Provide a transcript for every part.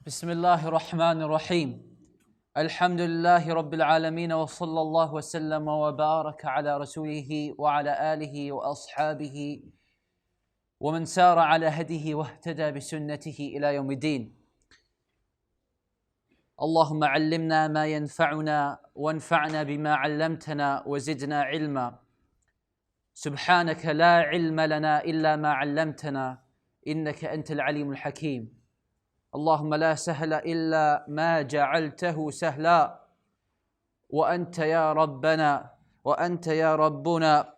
بسم الله الرحمن الرحيم الحمد لله رب العالمين وصلى الله وسلم وبارك على رسوله وعلى آله وأصحابه ومن سار على هديه واهتدى بسنته إلى يوم الدين. اللهم علمنا ما ينفعنا وانفعنا بما علمتنا وزدنا علما. سبحانك لا علم لنا إلا ما علمتنا إنك أنت العليم الحكيم. اللهم لا سهل إلا ما جعلته سهلا وأنت يا ربنا وأنت يا ربنا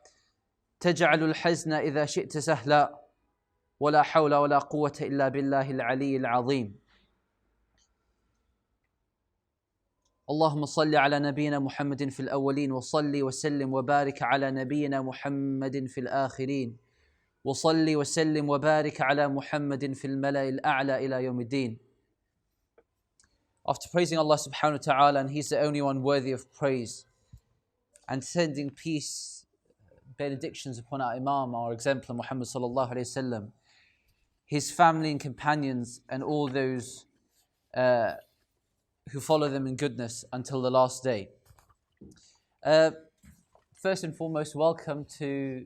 تجعل الحزن إذا شئت سهلا ولا حول ولا قوة إلا بالله العلي العظيم. اللهم صل على نبينا محمد في الأولين وصل وسلم وبارك على نبينا محمد في الآخرين وصلي وسلم وبارك على محمد في الملأ الأعلى إلى يوم الدين. After praising Allah subhanahu wa ta'ala, and He's the only one worthy of praise, and sending peace, benedictions upon our Imam, our exemplar Muhammad sallallahu alayhi wasallam, his family and companions, and all those who follow them in goodness until the last day. First and foremost, welcome to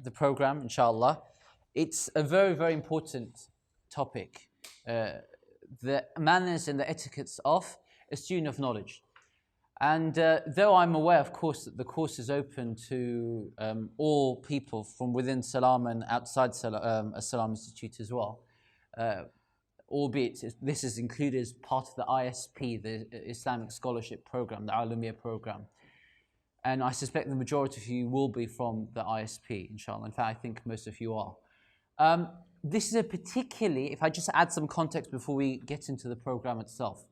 the program, inshallah. It's a very, very important topic. The manners and the etiquettes of a student of knowledge. And though I'm aware, of course, that the course is open to all people from within Salam and outside Al-Salam Institute as well, albeit this is included as part of the ISP, the Islamic Scholarship Program, the Alumia Program. And I suspect the majority of you will be from the ISP, inshallah. In fact, I think most of you are. This is a particularly, if I just add some context before we get into the program itself,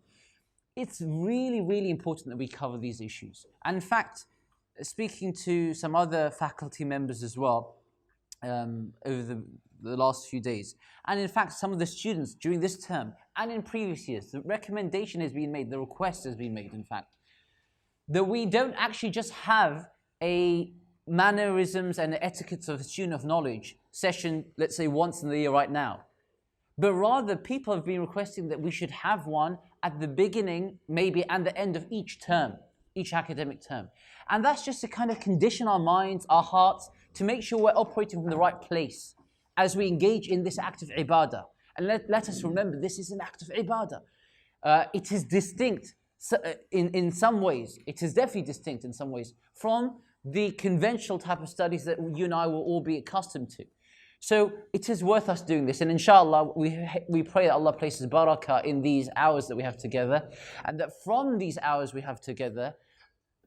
it's really, really important that we cover these issues. And in fact, speaking to some other faculty members as well over the last few days, and in fact, some of the students during this term and in previous years, the recommendation has been made, the request has been made, in fact, that we don't actually just have a mannerisms and etiquettes of a student of knowledge session, let's say once in the year right now, but rather people have been requesting that we should have one at the beginning, maybe, and the end of each term, each academic term. And that's just to kind of condition our minds, our hearts, to make sure we're operating from the right place as we engage in this act of ibadah. And let us remember, this is an act of ibadah. It is distinct in some ways, it is definitely distinct in some ways from the conventional type of studies that you and I will all be accustomed to. So it is worth us doing this, and inshallah we pray that Allah places barakah in these hours that we have together, and that from these hours we have together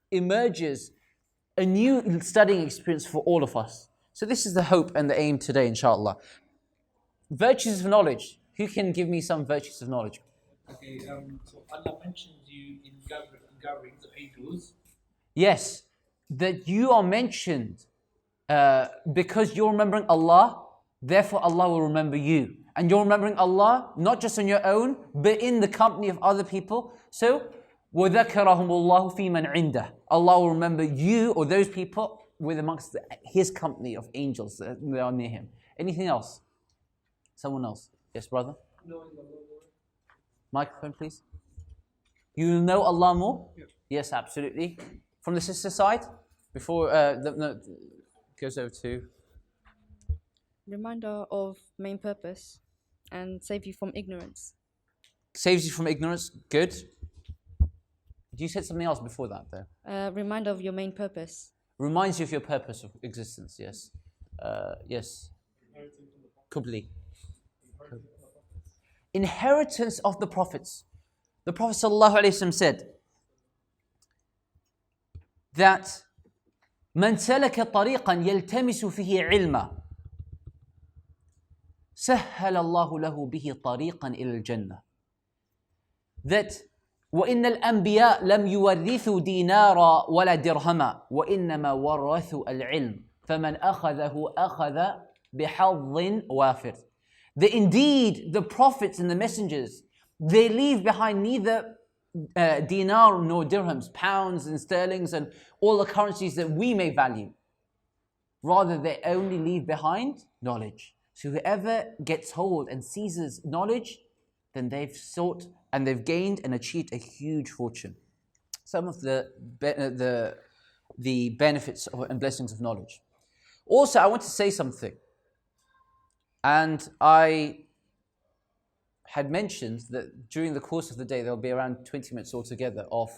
emerges a new studying experience for all of us. So this is the hope and the aim today, inshallah. Virtues of knowledge. Who can give me some virtues of knowledge? Okay, so Allah mentions you in gatherings of angels. Yes, that you are mentioned because you're remembering Allah, therefore Allah will remember you. And you're remembering Allah not just on your own, but in the company of other people. So, وَذَكَرَهُمُ اللَّهُ فِي مَنْ عِنْدَهُ. Allah will remember you or those people with amongst His company of angels that are near Him. Anything else? Someone else? Yes, brother? Microphone, please. You know Allah more? Yes, absolutely. From the sister side, before goes over to. Reminder of main purpose and save you from ignorance. Saves you from ignorance. Good. You said something else before that, though. Reminder of your main purpose. Reminds you of your purpose of existence. Yes. Yes. Kubli. Inheritance of the prophets. The Prophet ﷺ said that من سلك طريقا يلتمس فيه علما سهل الله له به طريقا إلى الجنة. That وإن الأنبياء لم يورثوا دينارا ولا درهما وإنما ورثوا العلم فمن أخذه أخذ بحظ وافر. That indeed the prophets and the messengers, they leave behind neither dinar nor dirhams, pounds and sterlings and all the currencies that we may value. Rather, they only leave behind knowledge. So whoever gets hold and seizes knowledge, then they've sought and they've gained and achieved a huge fortune. Some of the benefits and blessings of knowledge. Also, I want to say something. And I had mentioned that during the course of the day, there'll be around 20 minutes altogether of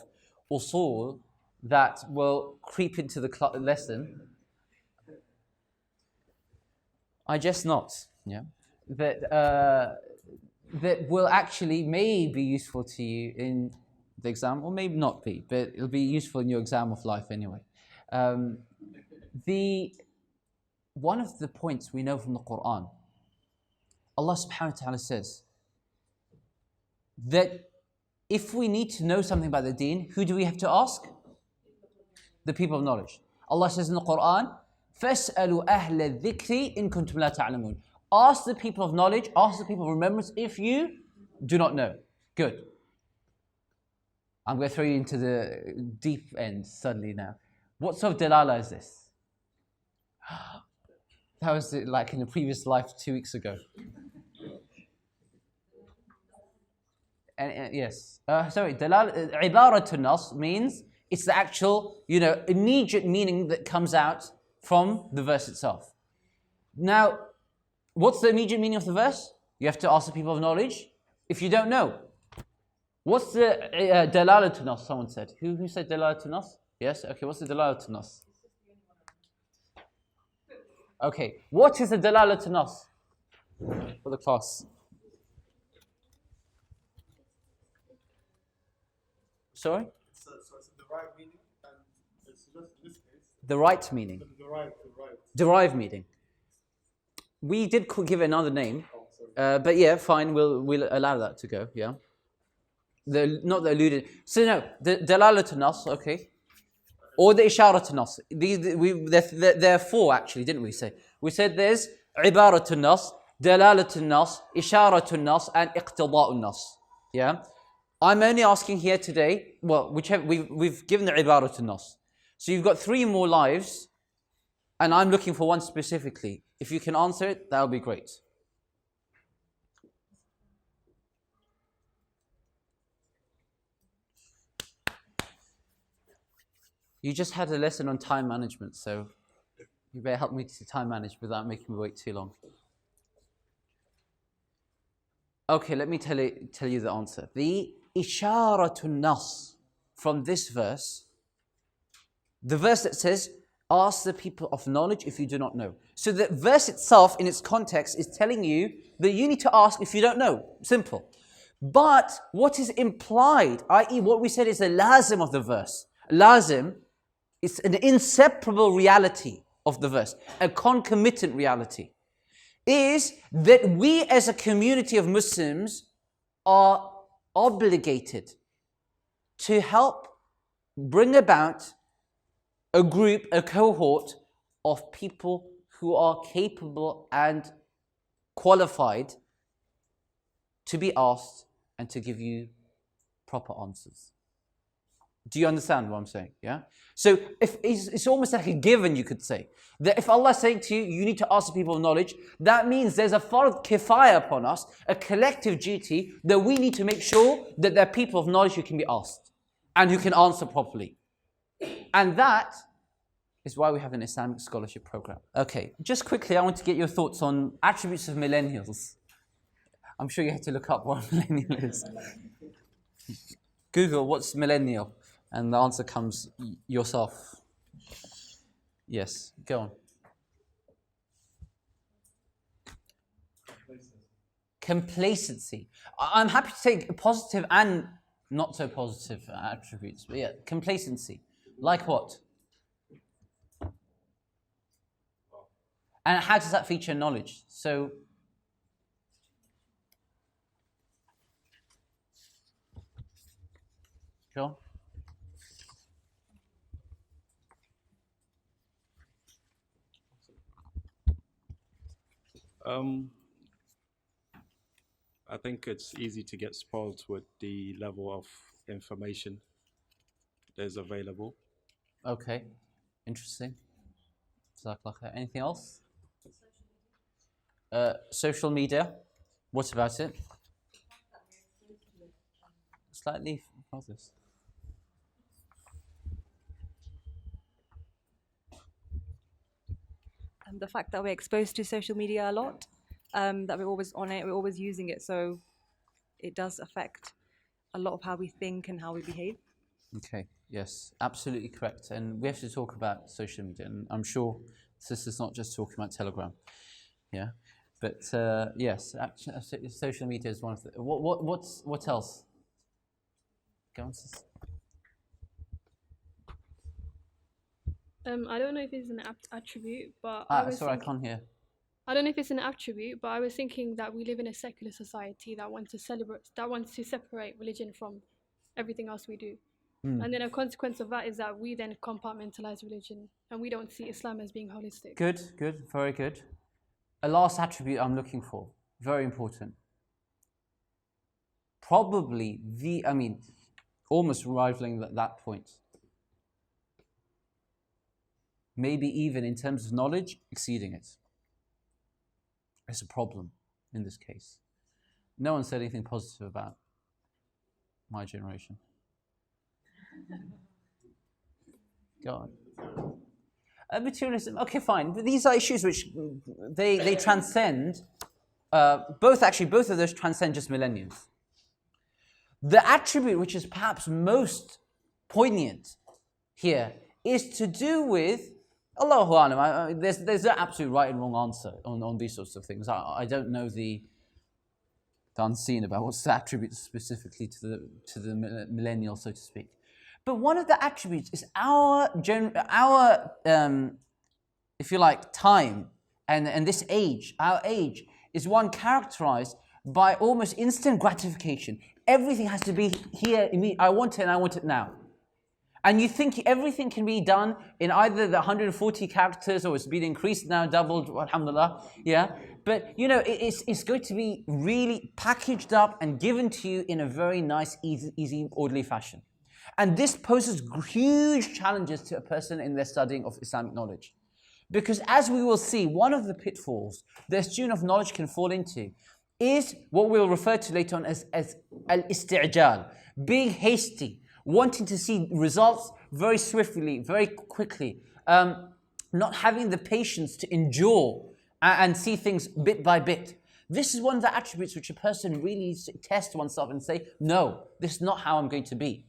usul that will creep into the lesson. I guess not. Yeah, that will actually may be useful to you in the exam, or maybe not be, but it'll be useful in your exam of life anyway. One of the points we know from the Quran, Allah subhanahu wa ta'ala says that if we need to know something about the deen, who do we have to ask? The people of knowledge. Allah says in the Quran, فَاسْأَلُوا أَهْلَ الذِّكْرِ إِن كُنْتُمْ لَا تَعْلَمُونَ. Ask the people of knowledge, ask the people of remembrance if you do not know. Good. I'm going to throw you into the deep end suddenly now. What sort of dalala is this? That was like in a previous life 2 weeks ago. And yes. Ibaratun nas means it's the actual, immediate meaning that comes out from the verse itself. Now, what's the immediate meaning of the verse? You have to ask the people of knowledge if you don't know. What's the dalalatun nas? Someone said. Who said dalalatun nas? Yes? Okay, what's the dalalatun nas? Okay, what is the dalalatun nas? For the class. Sorry? So it's the right meaning, and it's just in this case. The right meaning. Derived meaning. We did give it another name, but yeah, fine. We'll allow that to go. Yeah. Not the alluded. So no, the dalalatun nas, okay, or the isharatun nas. There are four actually, didn't we say? We said there's ibaratun nas, dalalatun nas, isharatun nas, and iqtida'un nas. Yeah. I'm only asking here today, well, whichever, we've given the ibaratun nas. So you've got 3 more lives, and I'm looking for one specifically. If you can answer it, that would be great. You just had a lesson on time management, so you better help me to time manage without making me wait too long. Okay, let me tell you the answer. The isharatun nas from this verse, the verse that says, ask the people of knowledge if you do not know. So the verse itself, in its context, is telling you that you need to ask if you don't know. Simple. But what is implied, i.e. what we said is the lazim of the verse. Lazim is an inseparable reality of the verse, a concomitant reality, is that we as a community of Muslims are obligated to help bring about a group, a cohort of people who are capable and qualified to be asked and to give you proper answers. Do you understand what I'm saying? Yeah? So if it's almost like a given, you could say, that if Allah is saying to you, you need to ask the people of knowledge, that means there's a fard kifaya upon us, a collective duty, that we need to make sure that there are people of knowledge who can be asked and who can answer properly. And that is why we have an Islamic scholarship program. Okay, just quickly, I want to get your thoughts on attributes of millennials. I'm sure you had to look up what a millennial is. Google, what's millennial? And the answer comes yourself. Yes, go on. Complacency. I'm happy to take positive and not so positive attributes, but yeah, complacency. Like what? And how does that feature in knowledge? So, go on. I think it's easy to get spoiled with the level of information that is available. Okay, interesting. Anything else? Social media. What about it? slightly others. And the fact that we're exposed to social media a lot, that we're always on it, we're always using it, so it does affect a lot of how we think and how we behave. Okay, yes, absolutely correct. And we have to talk about social media, and I'm sure this is not just talking about Telegram, yeah. But yes, actually, social media is one of the. What else? Go on, sis. I don't know if it's an attribute, but Sorry, I can't hear. I don't know if it's an attribute, but I was thinking that we live in a secular society that wants to separate religion from everything else we do. And then a consequence of that is that we then compartmentalize religion and we don't see Islam as being holistic. Good, very good. A last attribute I'm looking for, very important. Probably almost rivaling that point. Maybe even in terms of knowledge, exceeding it. It's a problem in this case. No one said anything positive about my generation. Go on. Materialism, okay, fine. But these are issues which they transcend, both of those transcend just millenniums. The attribute which is perhaps most poignant here is to do with, Allahu Alam, there's no absolute right and wrong answer on these sorts of things. I don't know the unseen about what's the attribute specifically to the millennial, so to speak. But one of the attributes is our if you like, time and this age, our age, is one characterized by almost instant gratification. Everything has to be here, I want it and I want it now. And you think everything can be done in either the 140 characters or it's been increased now, doubled, alhamdulillah, yeah? But, it's going to be really packaged up and given to you in a very nice, easy, orderly fashion. And this poses huge challenges to a person in their studying of Islamic knowledge. Because as we will see, one of the pitfalls the student of knowledge can fall into is what we'll refer to later on as al-isti'jal, being hasty, wanting to see results very swiftly, very quickly, not having the patience to endure and see things bit by bit. This is one of the attributes which a person really needs to test oneself and say, no, this is not how I'm going to be.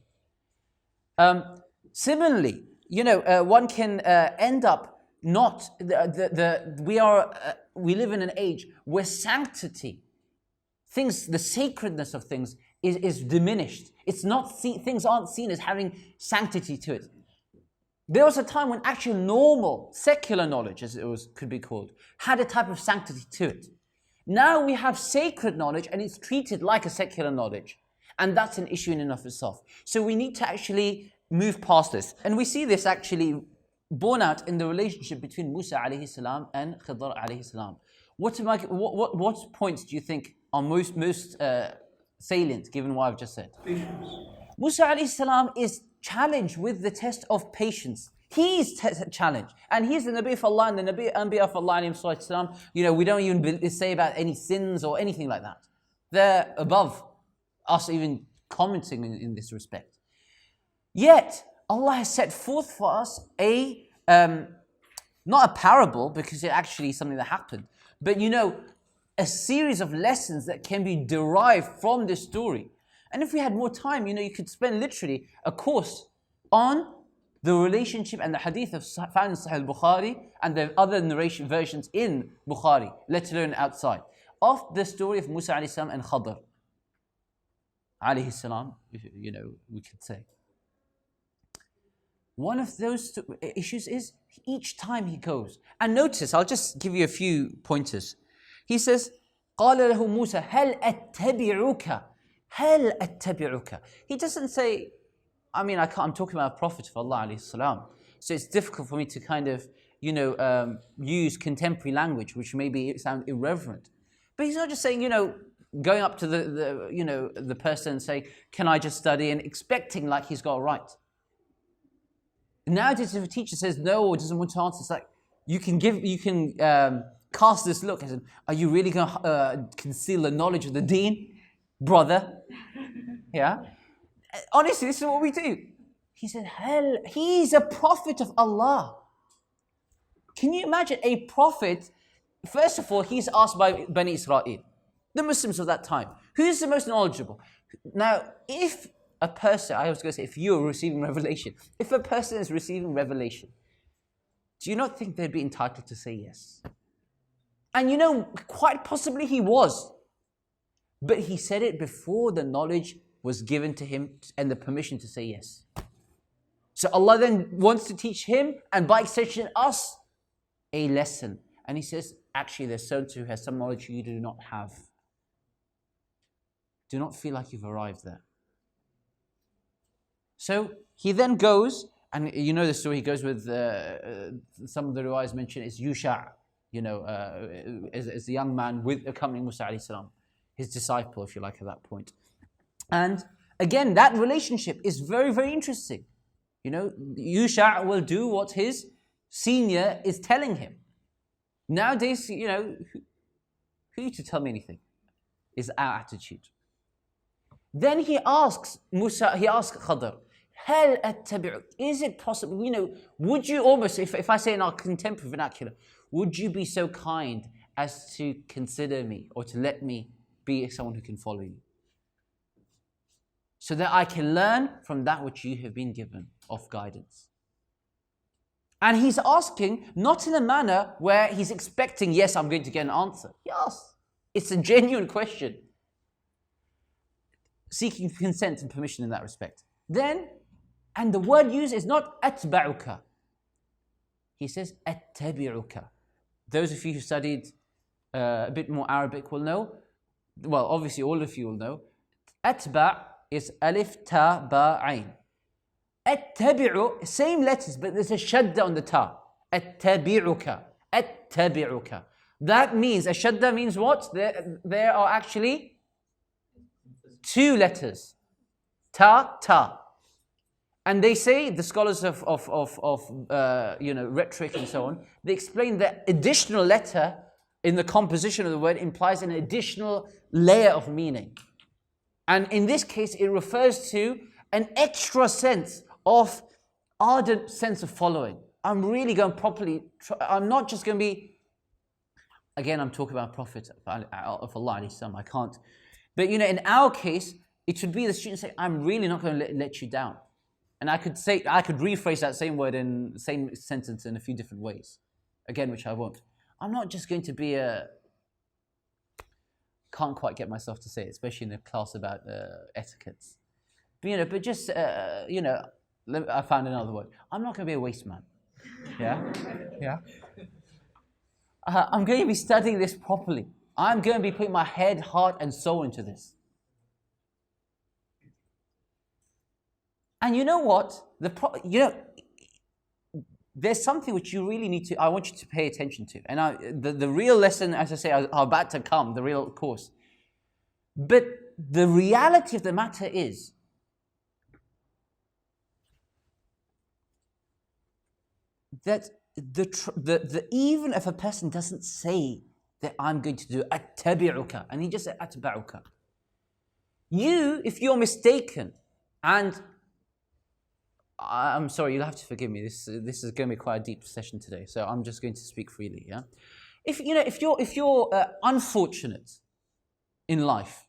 Similarly, one can end up not we live in an age where sanctity, the sacredness of things is diminished. It's not things aren't seen as having sanctity to it. There was a time when actual normal secular knowledge, as it could be called, had a type of sanctity to it. Now we have sacred knowledge and it's treated like a secular knowledge. And that's an issue in and of itself. So we need to actually move past this. And we see this actually borne out in the relationship between Musa alayhi salam and Khidr alayhi salam. What points do you think are most salient, given what I've just said? Patience. Musa alayhi salam is challenged with the test of patience. He is challenged. And he's the Nabi of Allah and the Anbiya of Allah alayhi salam. We don't even say about any sins or anything like that. They're above us even commenting in this respect. Yet, Allah has set forth for us not a parable, because it actually is something that happened, but a series of lessons that can be derived from this story. And if we had more time, you could spend literally a course on the relationship and the hadith found in Sahih al-Bukhari and the other narration versions in Bukhari, let alone outside, of the story of Musa alayhi salam and Khidr alayhi salam, we could say. One of those issues is each time he goes. And notice, I'll just give you a few pointers. He says, قَالَ لَهُ مُوسَى هَلْ أَتَّبِعُكَ هَلْ أَتَّبِعُكَ. He doesn't say, I'm talking about a prophet of Allah alayhi salam. So it's difficult for me to kind of, use contemporary language, which maybe sound irreverent. But he's not just saying, going up to the person and saying, can I just study, and expecting like he's got a right. Nowadays, if a teacher says no or doesn't want to answer, it's like you can cast this look as in, are you really going to conceal the knowledge of the deen, brother? Yeah. Honestly, this is what we do. He said, hell, he's a prophet of Allah. Can you imagine a prophet? First of all, he's asked by Bani Israel, the Muslims of that time, who's the most knowledgeable? Now, if a person, I was going to say, if you're receiving revelation, if a person is receiving revelation, do you not think they'd be entitled to say yes? And you know, quite possibly he was. But he said it before the knowledge was given to him and the permission to say yes. So Allah then wants to teach him, and by extension us, a lesson. And he says, actually there's someone who has some knowledge you do not have. Do not feel like you've arrived there. So he then goes, and you know the story, he goes with, some of the riwayahs mention is Yusha, you know, as the young man with accompanying Musa alayhi salam, his disciple, if you like, at that point. And again, that relationship is very, very interesting. You know, Yusha will do what his senior is telling him. Nowadays, you know, who are you to tell me anything? Is our attitude. Then he asks Khidr, Hal attabi'uk? Is it possible, you know, would you almost, if I say in our contemporary vernacular, would you be so kind as to consider me or to let me be someone who can follow you? So that I can learn from that which you have been given of guidance. And he's asking, not in a manner where he's expecting, yes, I'm going to get an answer. Yes, it's a genuine question. Seeking consent and permission in that respect. Then, and the word used is not atba'uka. He says attabi'uka. Those of you who studied a bit more Arabic will know, well, obviously all of you will know, atba' is alif, ta, ba, ain. Attabi'u, same letters, but there's a shadda on the ta. Attabi'uka. Attabi'uka. That means, a shadda means what? There are actually two letters. Ta, ta. And they say, the scholars of rhetoric and so on, they explain that additional letter in the composition of the word implies an additional layer of meaning. And in this case, it refers to an extra sense of ardent sense of following. I'm really going properly, I'm not just going to be, again, I'm talking about Prophet of Allah, I can't. But you know, in our case, it should be the student saying, I'm really not going to let you down. And I could rephrase that same word in same sentence in a few different ways. Again, which I won't. I'm not just going to be can't quite get myself to say it, especially in a class about etiquettes. But just, I found another word. I'm not going to be a waste man. Yeah? Yeah? I'm going to be studying this properly. I'm going to be putting my head, heart, and soul into this. And you know what? There's something which you really need to, I want you to pay attention to. And the real lesson, as I say, are about to come, the real course. But the reality of the matter is, that even if a person doesn't say that I'm going to do attabi'uka, and he just said atba'uka, if you're mistaken, and I'm sorry, you'll have to forgive me. This is going to be quite a deep session today, so I'm just going to speak freely. Yeah, if you're unfortunate in life,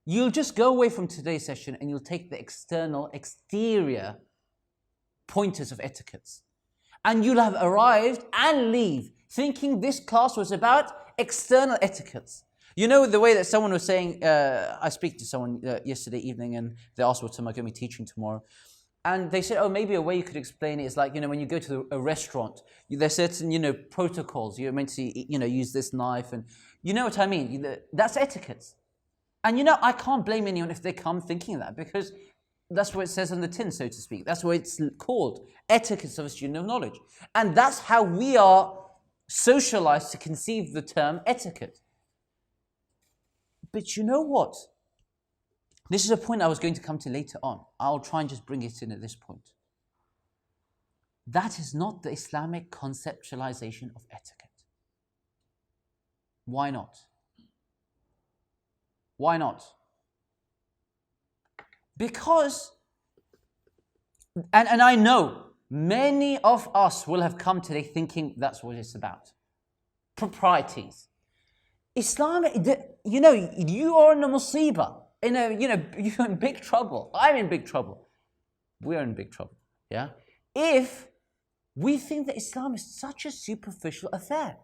you'll just go away from today's session and you'll take the exterior pointers of etiquettes, and you'll have arrived and leave thinking this class was about external etiquettes. You know the way that someone was saying. I speak to someone yesterday evening, and they asked what I'm going to be teaching tomorrow. And they said, maybe a way you could explain it is like, when you go to a restaurant, there's certain, protocols. You're meant to, use this knife, and you know what I mean? That's etiquette. And I can't blame anyone if they come thinking that, because that's what it says on the tin, so to speak. That's what it's called, etiquette of a student of knowledge. And that's how we are socialized to conceive the term etiquette. But you know what? This is a point I was going to come to later on. I'll try and just bring it in at this point. That is not the Islamic conceptualization of etiquette. Why not? Why not? Because And I know many of us will have come today thinking that's what it's about. Proprieties. Islam, you know, you are in a musibah, you're in big trouble. I'm in big trouble. We're in big trouble, yeah? If we think that Islam is such a superficial affair,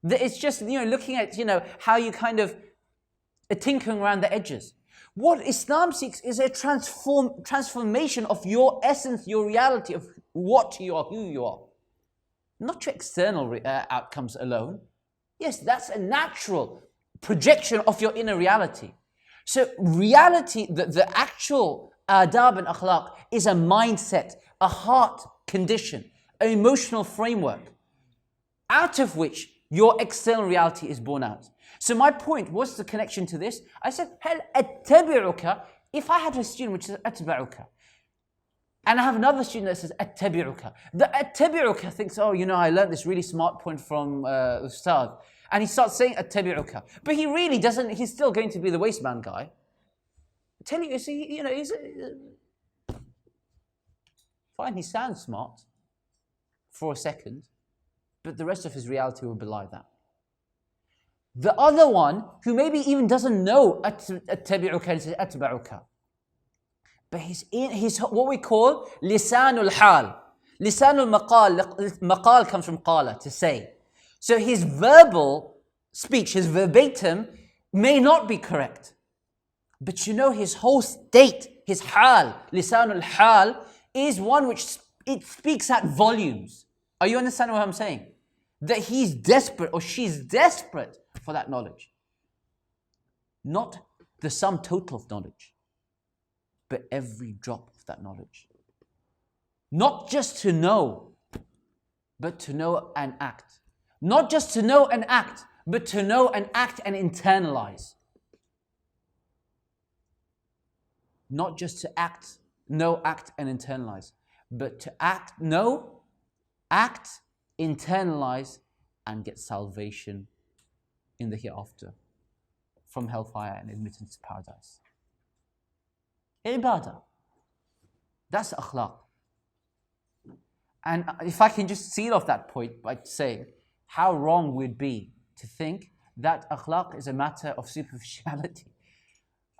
that it's just, looking at, how you kind of are tinkering around the edges. What Islam seeks is a transformation of your essence, your reality of what you are, who you are. Not your external outcomes alone. Yes, that's a natural projection of your inner reality. So reality, the actual adab and akhlaq is a mindset, a heart condition, an emotional framework, out of which your external reality is born out. So my point, what's the connection to this? I said, هل أتبعك? If I had a student which says أتبعك, and I have another student that says أتبعك, the أتبعك thinks, I learned this really smart point from Ustad, and he starts saying أتبعك, but he really doesn't. He's still going to be the waistband guy. Telling you, he's fine. He sounds smart for a second, but the rest of his reality will belie that. The other one, who maybe even doesn't know أتبعك and says أتبعك, but he's what we call lisanul hal. Lisanul maqal comes from qala, to say. So his verbal speech, his verbatim, may not be correct. But his whole state, his hal, lisanul hal, is one which it speaks at volumes. Are you understanding what I'm saying? That he's desperate or she's desperate for that knowledge. Not the sum total of knowledge, but every drop of that knowledge. Not just to know, but to know and act. Not just to know and act, but to know and act and internalize. Not just to know, act and internalize, but to know, act, internalize, and get salvation in the hereafter from hellfire and admittance to paradise. Ibadah. That's akhlaq. And if I can just seal off that point by saying how wrong we'd be to think that akhlaq is a matter of superficiality.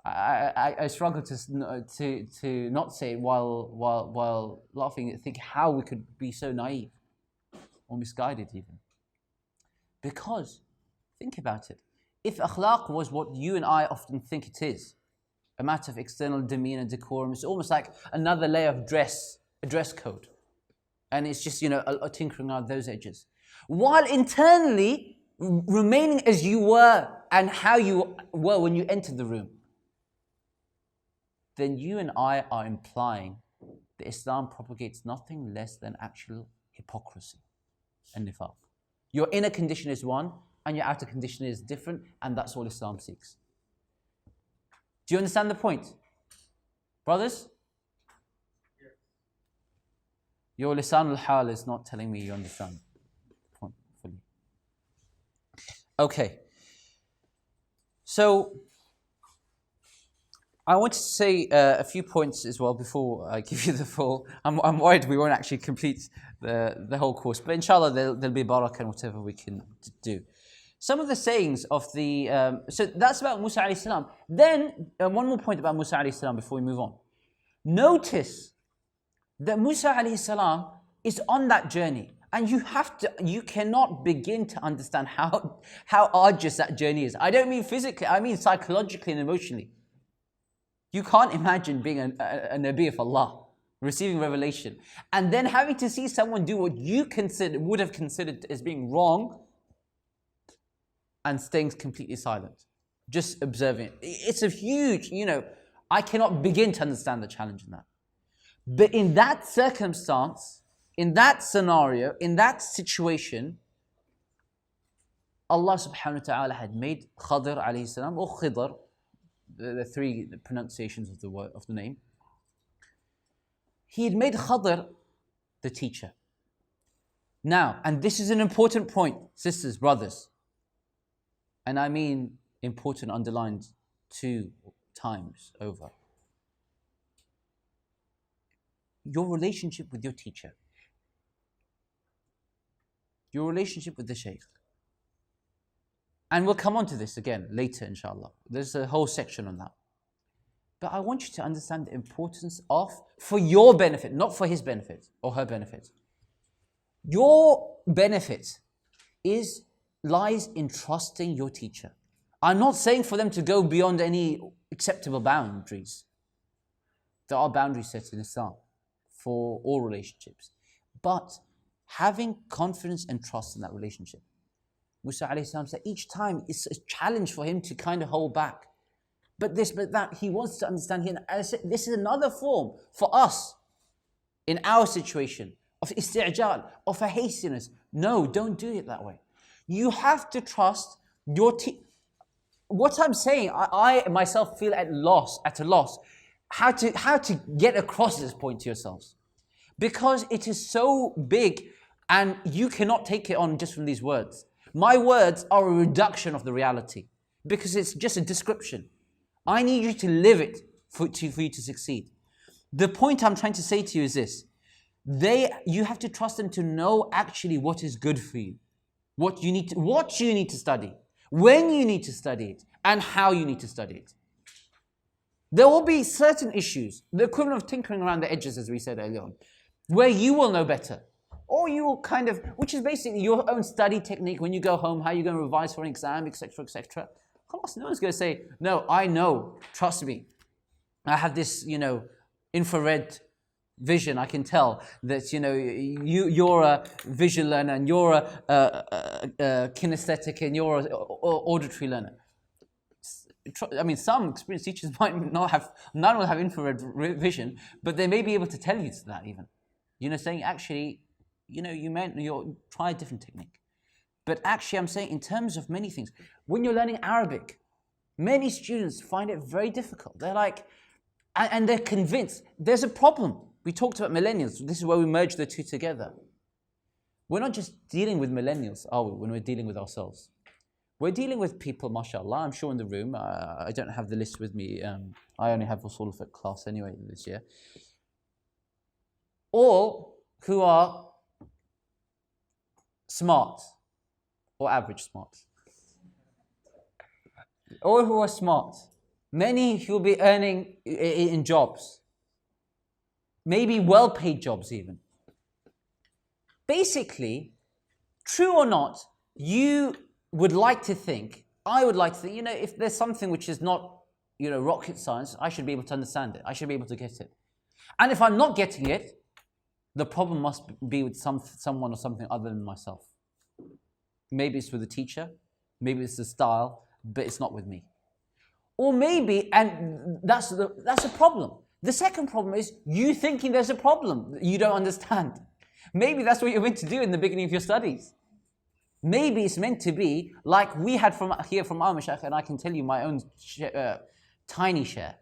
I struggle to not say it while laughing and think how we could be so naive or misguided even. Because, think about it, if akhlaq was what you and I often think it is, a matter of external demeanor, decorum, it's almost like another layer of dress, a dress code. And it's just, a tinkering around those edges. While internally remaining as you were and how you were when you entered the room, then you and I are implying that Islam propagates nothing less than actual hypocrisy and nifaq. Your inner condition is one, and your outer condition is different, and that's all Islam seeks. Do you understand the point? Brothers? Yes. Your lisan al-hal is not telling me you understand the point fully. Okay. So, I wanted to say a few points as well before I give you the full. I'm worried we won't actually complete the whole course, but inshallah there'll be barakah and whatever we can do. Some of the sayings of the... so that's about Musa alayhi salam. Then, one more point about Musa alayhi salam before we move on. Notice that Musa alayhi salam is on that journey. And you cannot begin to understand how arduous that journey is. I don't mean physically, I mean psychologically and emotionally. You can't imagine being a Nabi of Allah, receiving revelation, and then having to see someone do what you would have considered as being wrong, and staying completely silent, just observing it. It's a huge, I cannot begin to understand the challenge in that. But in that circumstance, in that scenario, in that situation, Allah subhanahu wa ta'ala had made Khidr alayhi salam, or Khidr, the three pronunciations of the name. He had made Khidr the teacher. Now, and this is an important point, sisters, brothers, and I mean important, underlined 2 times over. your relationship with your teacher, your relationship with the Shaykh. And we'll come on to this again later, inshallah. There's a whole section on that. But I want you to understand the importance of, for your benefit, not for his benefit or her benefit. Your benefit lies in trusting your teacher. I'm not saying for them to go beyond any acceptable boundaries. There are boundaries set in Islam for all relationships. But having confidence and trust in that relationship. Musa alayhi salam said each time it's a challenge for him to kind of hold back. But this, but that, he wants to understand here. And I said, this is another form for us in our situation of isti'jal, of a hastiness. No, don't do it that way. You have to trust your what I'm saying, I myself feel at a loss, how to get across this point to yourselves. Because it is so big and you cannot take it on just from these words. My words are a reduction of the reality because it's just a description. I need you to live it for you to succeed. The point I'm trying to say to you is this. You have to trust them to know actually what is good for you. What you need to study, when you need to study it, and how you need to study it. There will be certain issues, the equivalent of tinkering around the edges, as we said earlier on, where you will know better. Or you will which is basically your own study technique when you go home, how you're going to revise for an exam, etc., etc. No one's going to say, no, I know, trust me. I have this, infrared vision. I can tell that, you're a visual learner and you're a kinesthetic and you're an auditory learner. I mean, some experienced teachers none will have infrared vision, but they may be able to tell you that even. Saying actually, you try a different technique. But actually, I'm saying in terms of many things, when you're learning Arabic, many students find it very difficult. They're like, and they're convinced there's a problem. We talked about millennials. This is where we merge the two together. We're not just dealing with millennials, are we, when we're dealing with ourselves? We're dealing with people, mashallah, I'm sure in the room. I don't have the list with me. I only have Usul al-Fiqh class anyway this year. All who are smart or average smart. All who are smart. Many who will be earning in jobs. Maybe well-paid jobs even. Basically, true or not, I would like to think, if there's something which is not, rocket science, I should be able to understand it. I should be able to get it. And if I'm not getting it, the problem must be with someone or something other than myself. Maybe it's with the teacher, maybe it's the style, but it's not with me. Or maybe, and that's a problem. The second problem is you thinking there's a problem that you don't understand. Maybe that's what you're meant to do in the beginning of your studies. Maybe it's meant to be like we had from our Mashaykh, and I can tell you my own tiny share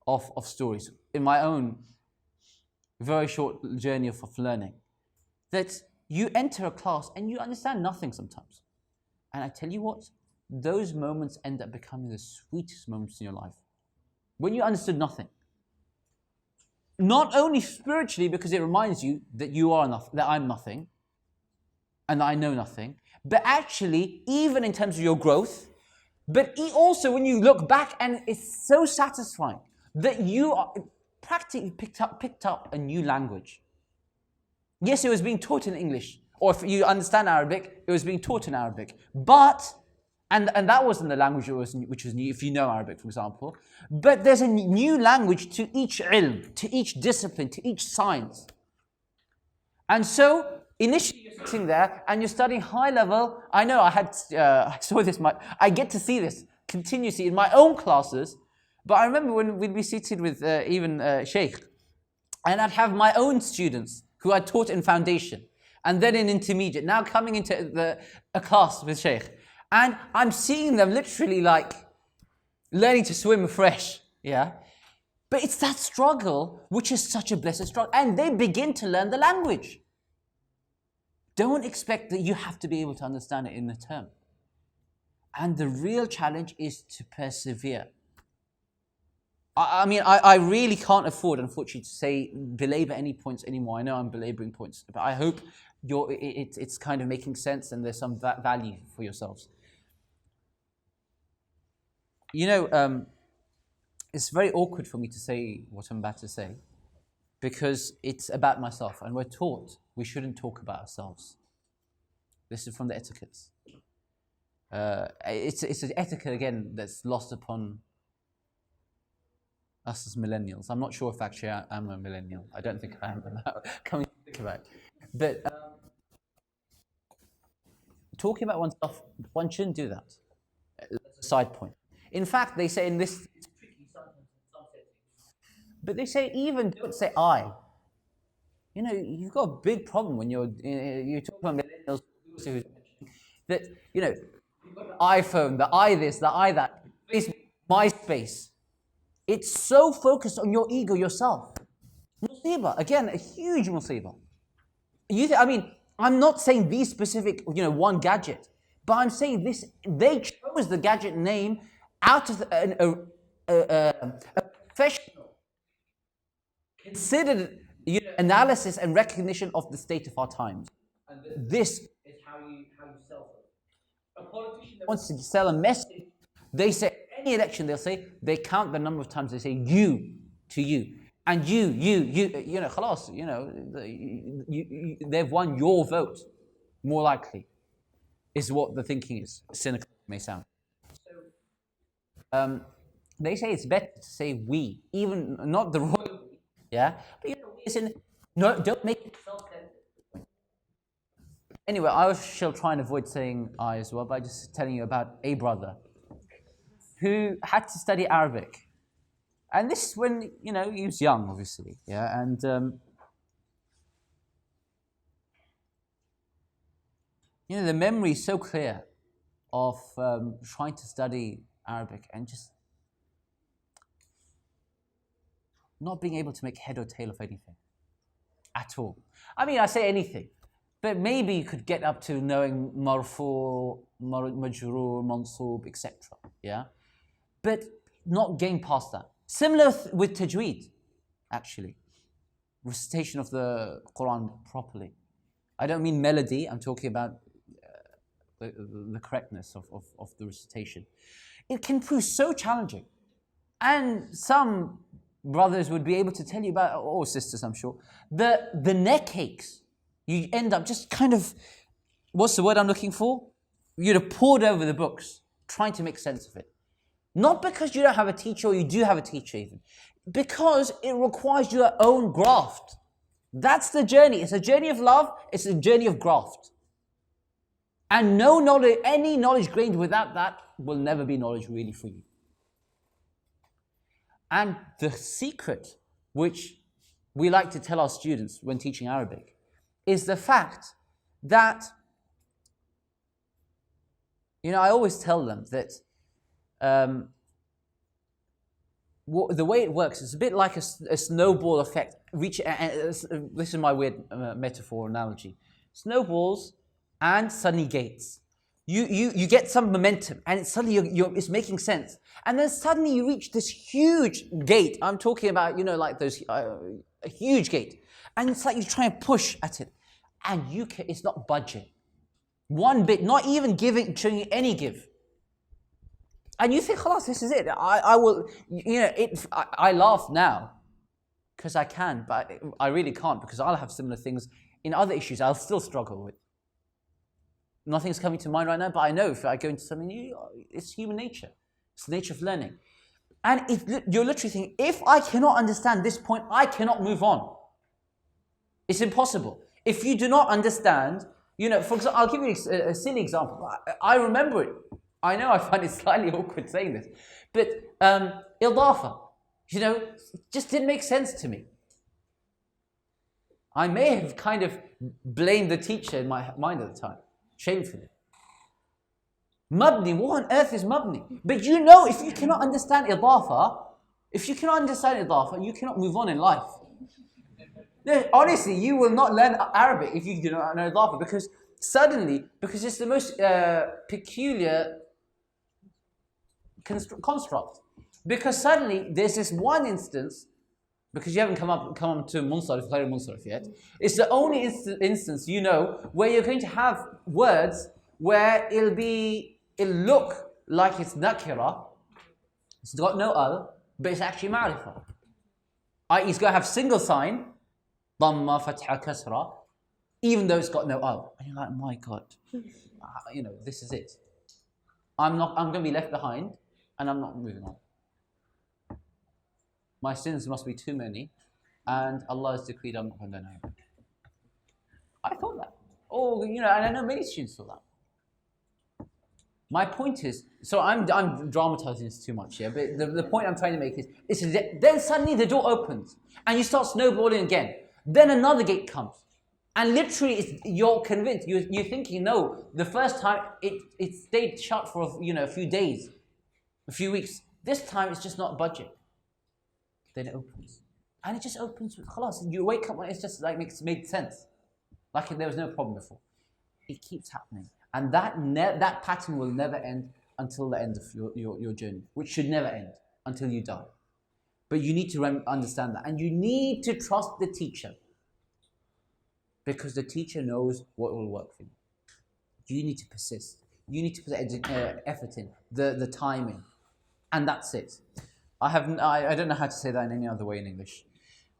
of stories in my own very short journey of learning. That you enter a class and you understand nothing sometimes. And I tell you what, those moments end up becoming the sweetest moments in your life. When you understood nothing. Not only spiritually, because it reminds you that you are nothing, that I'm nothing, and that I know nothing, but actually, even in terms of your growth, but also when you look back and it's so satisfying that you are practically picked up a new language. Yes, it was being taught in English, or if you understand Arabic, it was being taught in Arabic. But, and that wasn't the language which was new, if you know Arabic, for example. But there's a new language to each ilm, to each discipline, to each science. And so, initially you're sitting there and you're studying high level. I know I saw this, I get to see this continuously in my own classes. But I remember when we'd be seated with even Sheikh, and I'd have my own students who I taught in foundation, and then in intermediate, now coming into a class with Sheikh. And I'm seeing them literally like learning to swim afresh, yeah? But it's that struggle, which is such a blessed struggle. And they begin to learn the language. Don't expect that you have to be able to understand it in the term. And the real challenge is to persevere. I mean, I really can't afford, unfortunately, to belabor any points anymore. I know I'm belaboring points, but I hope it's kind of making sense and there's some value for yourselves. You know, it's very awkward for me to say what I'm about to say because it's about myself, and we're taught we shouldn't talk about ourselves. This is from the etiquettes. It's an etiquette, again, that's lost upon us as millennials. I'm not sure if actually I'm a millennial. I don't think I am, but coming to think about it. But talking about oneself, one shouldn't do that. That's a side point. In fact, they say in this, it's tricky sometimes in some settings, but they say even don't say I. You know, you've got a big problem when you talk about millennials that, you know, iPhone, the I this, the I that, Facebook, MySpace. It's so focused on your ego, yourself. Musiba, again, a huge musiba. I mean, I'm not saying these specific, one gadget, but I'm saying this. They chose the gadget name out of a professional, considered analysis and recognition of the state of our times. And this is how you sell it. A politician that wants to sell a message, they say any election, they'll say they count the number of times they say you to you. And khalas, they've won your vote, more likely, is what the thinking is. Cynical may sound. So, they say it's better to say we, even not the royal we, yeah? But don't make it self-centered. Anyway, I shall try and avoid saying I as well by just telling you about a brother who had to study Arabic. And this is when, he was young, obviously, yeah, and the memory is so clear of trying to study Arabic and just not being able to make head or tail of anything at all. I mean, I say anything, but maybe you could get up to knowing marfu, majroor, mansoob, etc. Yeah, but not getting past that. Similar with tajweed, actually. Recitation of the Quran properly. I don't mean melody, I'm talking about the correctness of the recitation. It can prove so challenging. And some brothers would be able to tell you about, or sisters I'm sure, the neck aches. You end up just kind of, what's the word I'm looking for? You'd have poured over the books, trying to make sense of it. Not because you don't have a teacher or you do have a teacher even. Because it requires your own graft. That's the journey. It's a journey of love. It's a journey of graft. And no knowledge, any knowledge gained without that will never be knowledge really for you. And the secret, which we like to tell our students when teaching Arabic, is the fact that, I always tell them that the way it works is a bit like a snowball effect. This is my weird metaphor analogy. Snowballs and suddenly gates. You get some momentum, and suddenly it's making sense, and then suddenly you reach this huge gate. I'm talking about like those a huge gate, and it's like you try and push at it, and it's not budging one bit, not even showing you any give. And you think, khalas, this is it. I will, I laugh now because I can, but I really can't because I'll have similar things in other issues I'll still struggle with. Nothing's coming to mind right now, but I know if I go into something new, it's human nature. It's the nature of learning. And you're literally thinking, if I cannot understand this point, I cannot move on. It's impossible. If you do not understand, for example, I'll give you a silly example. I remember it. I know I find it slightly awkward saying this, but idafa, just didn't make sense to me. I may have kind of blamed the teacher in my mind at the time, shamefully. Mabni, what on earth is mabni? But if you cannot understand idafa, you cannot move on in life. Honestly, you will not learn Arabic if you do not know idafa, because it's the most peculiar construct. Because suddenly there's this one instance, because you haven't come on to Munsarif, Khair Munsarif yet. It's the only instance you know where you're going to have words where it'll look like it's nakira, it's got no al, but it's actually ma'rifah. It's going to have single sign, dhamma, fatha, kasra, even though it's got no al. And you're like, my God, this is it. I'm going to be left behind, and I'm not moving on. My sins must be too many, and Allah has decreed I'm not going to go now. I thought that. And I know many students thought that. My point is, so I'm dramatizing this too much here, but the point I'm trying to make is then suddenly the door opens, and you start snowballing again. Then another gate comes. And literally, you're convinced, you're thinking, no, the first time it stayed shut for a few days, a few weeks. This time it's just not budget. Then it opens. And it just opens with khalas. You wake up and it's just like made sense. Like there was no problem before. It keeps happening. And that pattern will never end until the end of your journey, which should never end until you die. But you need to understand that. And you need to trust the teacher. Because the teacher knows what will work for you. You need to persist. You need to put effort in, the time in. And that's it. I don't know how to say that in any other way in English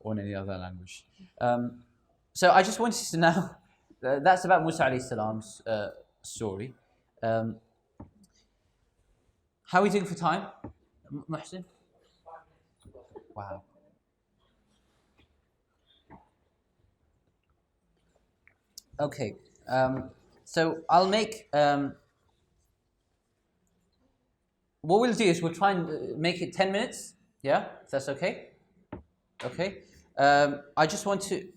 or in any other language. So I just wanted to know, that's about Musa alayhi salam's story. How are we doing for time, Muhsin? Wow. Okay, so I'll make, what we'll do is we'll try and make it 10 minutes, yeah, if that's okay? Okay, I just want to,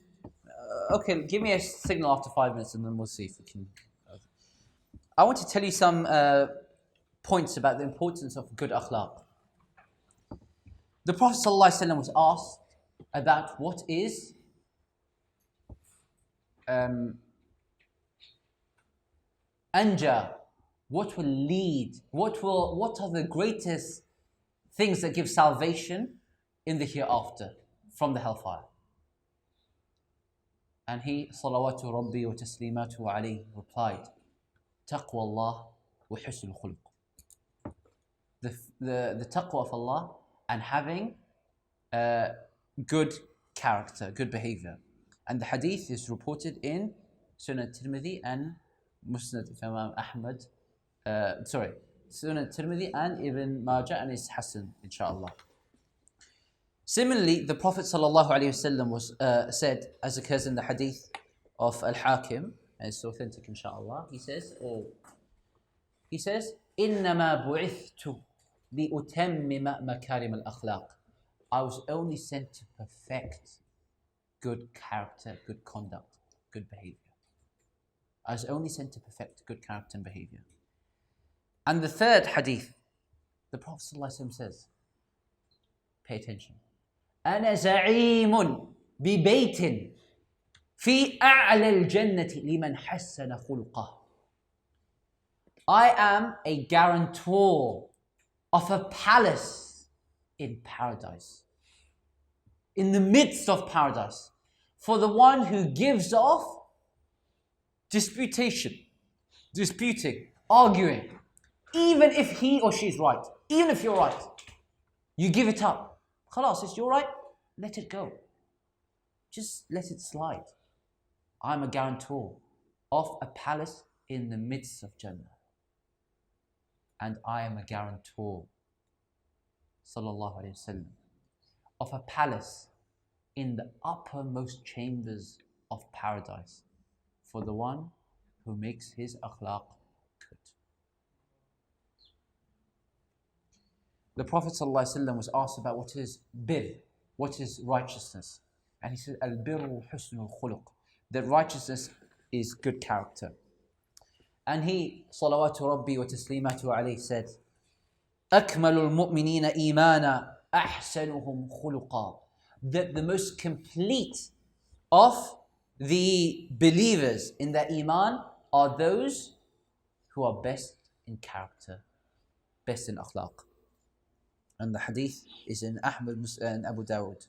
give me a signal after 5 minutes and then we'll see if we can. I want to tell you some points about the importance of good akhlaq. The Prophet ﷺ was asked about what is anja, what will lead, what are the greatest things that give salvation in the hereafter from the hellfire? And he, salawatu rabbi wa taslimatu alayhi, replied, taqwa Allah wa husnul khuluq. The taqwa of Allah and having good character, good behavior. And the hadith is reported in Sunan Tirmidhi and Musnad Imam Ahmad, Sunan Tirmidhi and Ibn Majah, and it's Hasan, inshallah. Similarly, the Prophet ﷺ was said, as occurs in the hadith of Al-Hakim, and it's authentic, inshallah. He says, إِنَّمَا بُعِثْتُ لِأُتَمِّمَ مَكَارِمَ الْأَخْلَاقِ. I was only sent to perfect good character, good conduct, good behavior. I was only sent to perfect good character and behavior. And the third hadith, the Prophet ﷺ says, pay attention. أنا زعيم ببيت في أعلى الجنة لمن حسن خلقه. I am a guarantor of a palace in paradise, in the midst of paradise, for the one who gives off disputing, arguing, even if he or she is right, even if you're right, you give it up. Khalas, it's your right, let it go. Just let it slide. I'm a guarantor of a palace in the midst of Jannah. And I am a guarantor, sallallahu alayhi wasallam, of a palace in the uppermost chambers of paradise for the one who makes his akhlaq good. The Prophet ﷺ was asked about what is bir, what is righteousness. And he said, al-birru husnul khuluq, that righteousness is good character. And he, salawatu rabbi wa taslimatu alayhi, said, أكمل المؤمنين إيمانا أحسنهم خلقا, that the most complete of the believers in their iman are those who are best in character, best in akhlaq. And the hadith is in Ahmad and Abu Dawud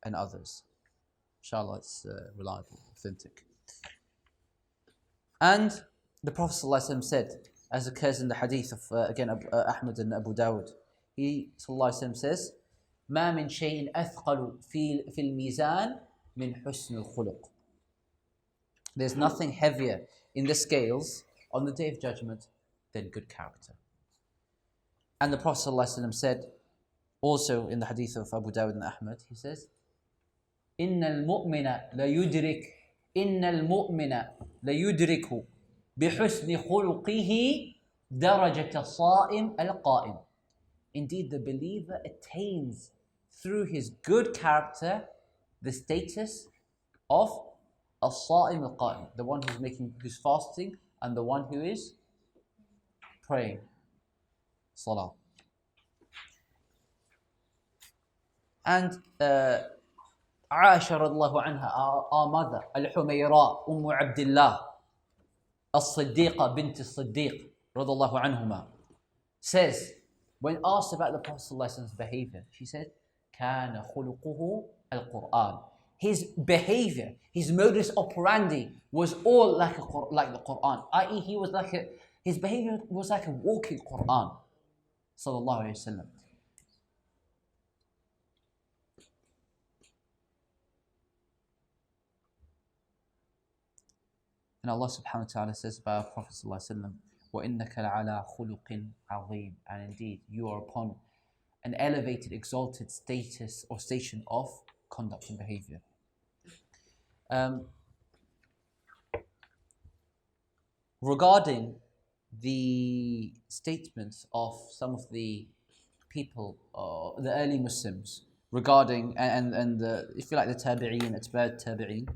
and others. Inshallah, it's reliable, authentic. And the Prophet ﷺ said, as occurs in the hadith of Ahmad and Abu Dawud, he ﷺ says, ما من شيء أثقل في الميزان من حسن الخلق. There's nothing heavier in the scales on the Day of Judgment than good character. And the Prophet ﷺ said, also in the hadith of Abu Dawud and Ahmad, he says, إن المؤمن ليدرك بحسن خلقه درجة الصائم القائم. Indeed, the believer attains through his good character the status of Al-Salam al-Qa'im, the one who's fasting and the one who is praying. Salah. And Aisha radiallahu anha, our mother, Al-Humayra, Abdullah, As-Siddiqa bint As-Siddiq, radiallahu anhuma, says, when asked about the Prophet's behavior, she said, كَانَ خُلُقُهُ الْقُرْآنِ. His behavior, his modus operandi was all like the Quran, i.e. his behavior was like a walking Quran, sallallahu alayhi wa sallam. And Allah subhanahu wa ta'ala says about our Prophet sallallahu alayhi wa sallam, وَإِنَّكَ لَعَلَىٰ خُلُقٍ عَظِيمٍ. And indeed, you are upon an elevated, exalted status or station of conduct and behavior. Regarding the statements of some of the people, the early Muslims, regarding, and the, if you like, the tabi'een, atba' tabi'een,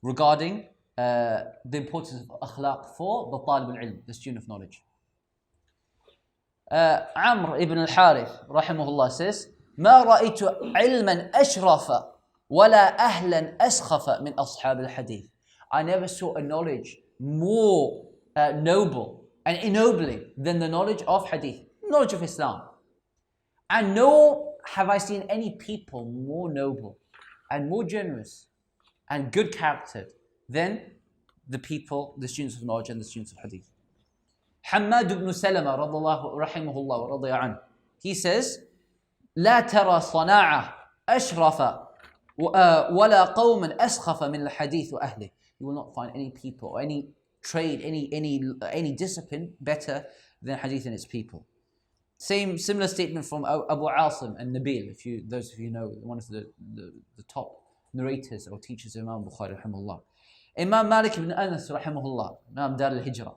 regarding the importance of akhlaq for the talib al-ilm, the student of knowledge. Amr ibn al-Harith, rahimahullah, says, ما رأيت علما أشرف ولا أهلا أسخف من أصحاب الحديث. I never saw a knowledge more noble and ennobling than the knowledge of hadith, knowledge of Islam. And nor have I seen any people more noble and more generous and good charactered than the people, the students of knowledge and the students of hadith. Hammad ibn Salama, rahimahullah wa radiya anhu, he says, لا ترى صناعة أشرف ولا قوما أسخف من الحديث وأهله. You will not find any people or any trade, any discipline better than hadith and its people. Similar statement from Abu Asim and Nabil, those of you know, one of the top narrators or teachers of Imam Bukhari rahimahullah. Imam Malik ibn Anas rahimahullah, Imam Dar al-Hijra,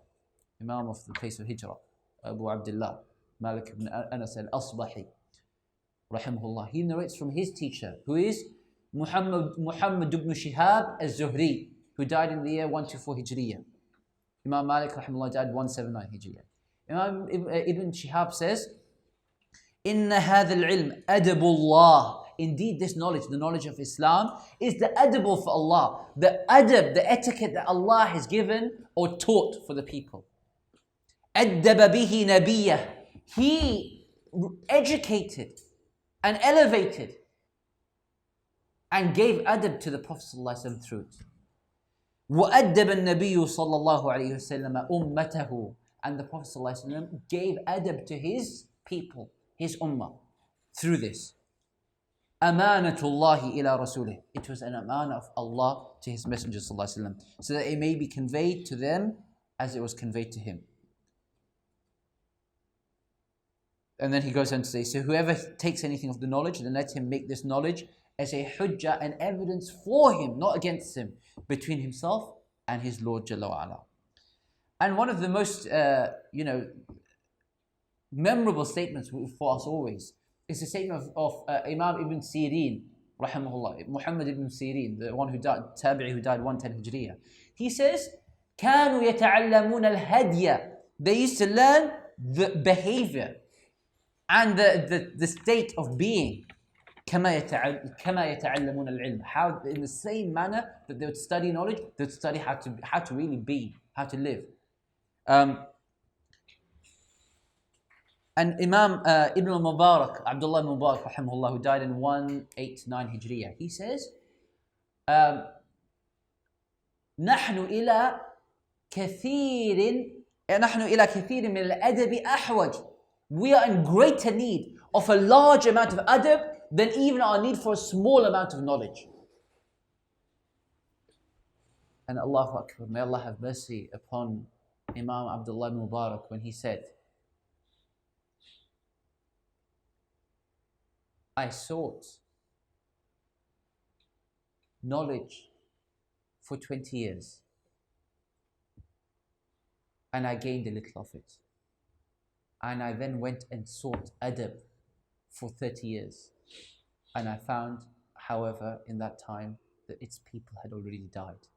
Imam of the place of Hijrah, Abu Abdullah, Malik ibn Anas al-Asbahi rahimahullah. He narrates from his teacher, who is Muhammad ibn Shihab al-Zuhri, who died in the year 124 Hijriya. Imam Malik rahimahullah died 179 Hijriya. Imam Ibn Shihab says, إِنَّ هَذَا الْعِلْمِ أَدَبُ اللَّهِ. Indeed, this knowledge, the knowledge of Islam, is the adab for Allah. The adab, the etiquette that Allah has given or taught for the people. أَدَّبَ بِهِ نَبِيَّهِ. He educated and elevated and gave adab to the Prophet ﷺ through it. وَأَدَّبَ النَّبِيُّ صَلَّى اللَّهُ عَلَيْهِ وسلم أُمَّتَهُ. And the Prophet ﷺ gave adab to his people, his ummah, through this. أَمَانَةُ اللَّهِ إِلَى رَسُولِهِ. It was an amana of Allah to his Messenger ﷺ, so that it may be conveyed to them as it was conveyed to him. And then he goes on to say, so whoever takes anything of the knowledge, then let him make this knowledge as a hujjah, an evidence for him, not against him, between himself and his Lord Jalla wa Ala. And one of the most, memorable statements for us always is the statement of Imam Ibn Sirin, rahimahullah, Muhammad Ibn Sirin, the one who died, Tabi'i, who died 110 Hijriya. He says, كانوا يتعلمون الهدي. They used to learn the behavior and the state of being. كما يتعلمون العلم. How, in the same manner that they would study knowledge, they would study how to really be, how to live. And Imam Ibn al-Mubarak, Abdullah ibn Mubarak, rahimahullah, who died in 189 Hijriya, he says, نحن إلى كثير من الأدب أحوج. We are in greater need of a large amount of adab than even our need for a small amount of knowledge. And Allahu Akbar, may Allah have mercy upon Imam Abdullah ibn Mubarak when he said, I sought knowledge for 20 years and I gained a little of it. And I then went and sought adab for 30 years. And I found, however, in that time that its people had already died.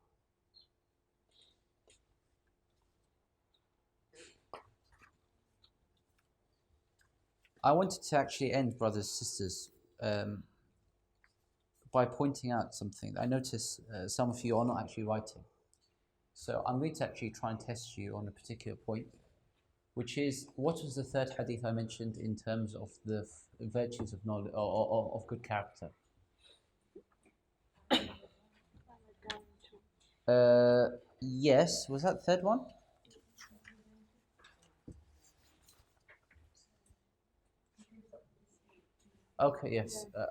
I wanted to actually end, brothers and sisters, by pointing out something. I notice some of you are not actually writing. So I'm going to actually try and test you on a particular point, which is, what was the third hadith I mentioned in terms of the virtues of knowledge or of good character? Yes, was that the third one? Okay, yes. The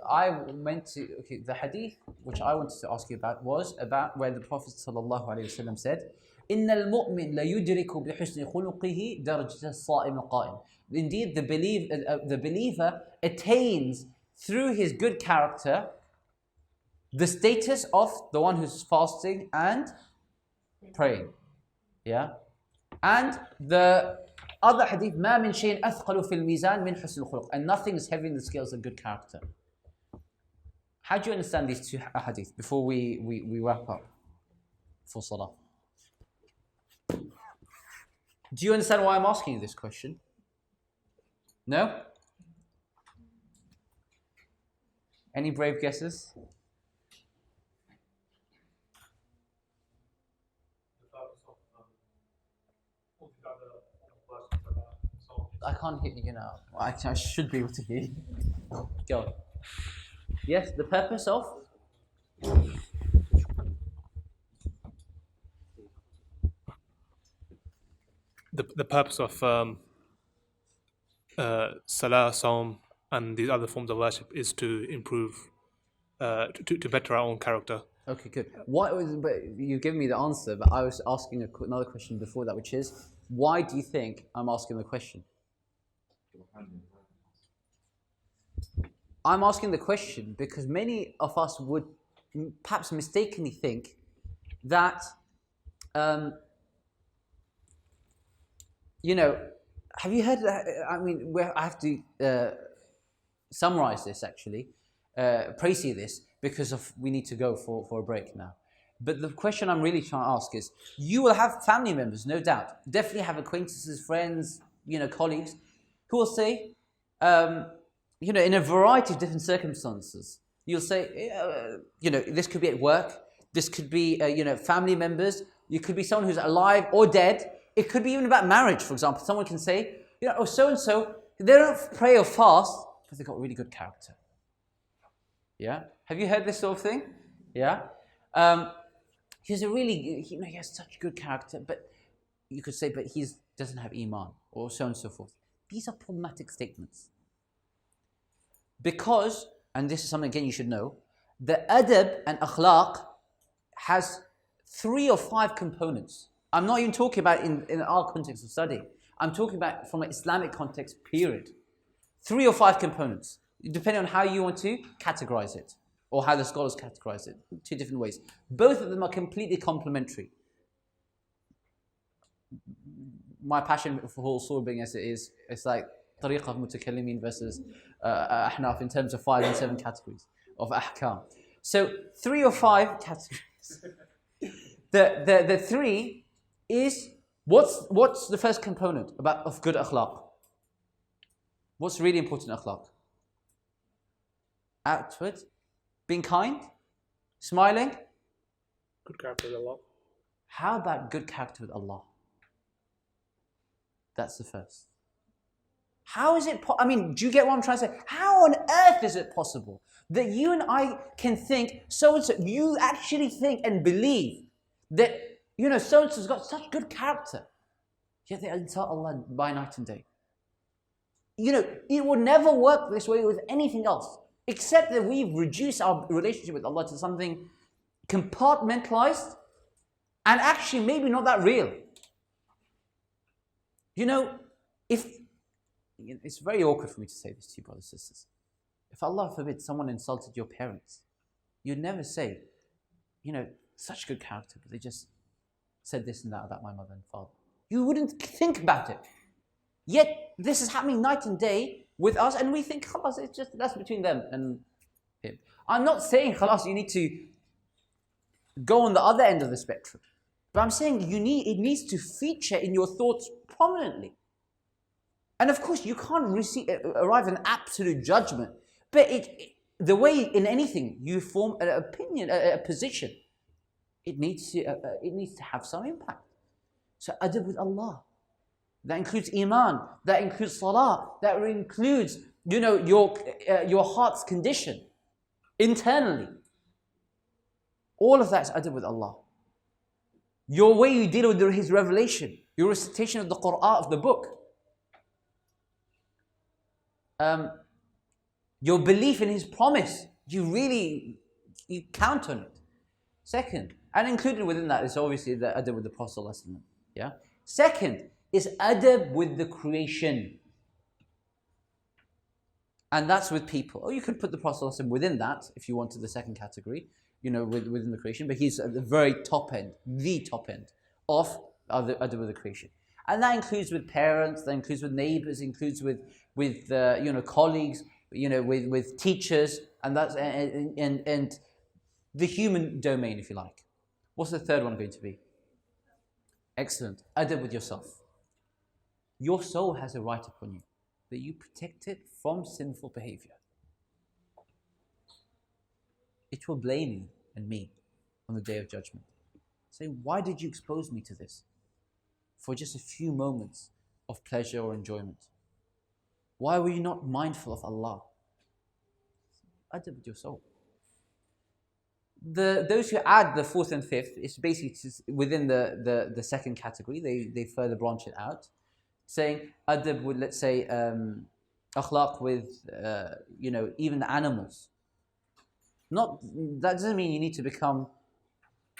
hadith which I wanted to ask you about was about where the Prophet ﷺ said, إِنَّ الْمُؤْمِنَ لَيُدْرِكُ بِحُسْنِ خُلُقِهِ دَرَجَةَ الصَّائِمِ الْقَائِمِ. Indeed, the believer attains through his good character the status of the one who's fasting and praying. Yeah? And the other hadith, مَا مِنْ شَيْءٍ أَثْقَلُ فِي الْمِيزَانِ مِنْ حُسْنِ الْخُلُقِ. And nothing is heavy in the scales of good character. How do you understand these two hadith before we wrap up for salah? Do you understand why I'm asking you this question? No? Any brave guesses? I can't hear you now. I should be able to hear you. Go on. Yes, the purpose of? The purpose of Salah, Psalm, and these other forms of worship is to improve, to better our own character. Okay, good. But you give me the answer, but I was asking another question before that, which is, why do you think I'm asking the question? I'm asking the question because many of us would perhaps mistakenly think that, have you heard that? I mean, I have to summarize this actually, précis this, because we need to go for a break now. But the question I'm really trying to ask is, you will have family members, no doubt, definitely have acquaintances, friends, colleagues, who will say, in a variety of different circumstances, you'll say, this could be at work, this could be, family members, you could be someone who's alive or dead, it could be even about marriage, for example. Someone can say, so-and-so, they don't pray or fast, but they've got really good character. Yeah? Have you heard this sort of thing? Yeah? He has such good character, but you could say, but he doesn't have iman, or so on and so forth. These are problematic statements. Because, and this is something again you should know, the adab and akhlaq has 3 or 5 components. I'm not even talking about in our context of study. I'm talking about from an Islamic context, period. 3 or 5 components, depending on how you want to categorize it, or how the scholars categorize it, 2 different ways. Both of them are completely complementary. My passion for usul being as it is, it's like tariqah of mutakallimin versus ahnaf in terms of 5 and 7 categories of ahkam. So 3 or 5 categories. The 3 is, what's the first component of good akhlaq? What's really important akhlaq? Outward, being kind, smiling. Good character with Allah. How about good character with Allah? That's the first. How is it, I mean, do you get what I'm trying to say? How on earth is it possible that you and I can think, so-and-so, you actually think and believe that, so-and-so's got such good character, yet they insult Allah by night and day. It would never work this way with anything else, except that we've reduced our relationship with Allah to something compartmentalized and actually maybe not that real. If it's very awkward for me to say this to you, brothers and sisters. If Allah forbid someone insulted your parents, you'd never say, such good character, but they just said this and that about my mother and father. You wouldn't think about it. Yet this is happening night and day with us, and we think, khalas, that's between them and him. I'm not saying, khalas, you need to go on the other end of the spectrum. But I'm saying it needs to feature in your thoughts prominently. And of course, you can't arrive at an absolute judgment. But the way in anything you form an opinion, a position, it needs to have some impact. So adab with Allah, that includes iman, that includes salah, that includes your heart's condition internally. All of that is adab with Allah. Your way you deal with His revelation, your recitation of the Qur'an, of the book. Your belief in His promise, you count on it. Second, and included within that is obviously the adab with the Prophet ﷺ. Yeah. Second is adab with the creation, and that's with people. Or you could put the Prophet ﷺ within that if you wanted the second category, within the creation. But he's at the very top end, of the adab with the creation. And that includes with parents, that includes with neighbors, includes with colleagues, with teachers, and that's and the human domain, if you like. What's the third one going to be? Excellent. Adab with yourself. Your soul has a right upon you that you protect it from sinful behavior. It will blame you and me on the day of judgment. Say, why did you expose me to this? For just a few moments of pleasure or enjoyment. Why were you not mindful of Allah? Adab with your soul. Those who add the fourth and fifth, it's basically within the second category. They further branch it out, saying adab with, let's say, akhlaq with even the animals. That doesn't mean you need to become.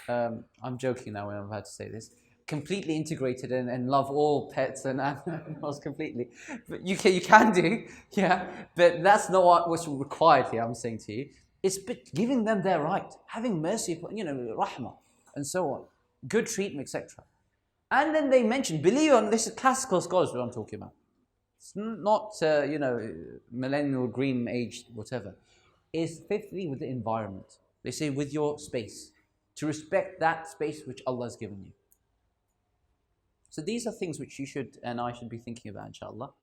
I'm joking now when I'm about to say this. Completely integrated and love all pets and animals completely. But you can do, yeah. But that's not what's required here. I'm saying to you, it's giving them their right, having mercy, rahmah, and so on, good treatment, etc. And then they mention, believe on this is classical scholars what I'm talking about. It's not millennial green aged whatever. Is fifthly with the environment. They say with your space, to respect that space which Allah has given you. So these are things which you should and I should be thinking about, inshallah.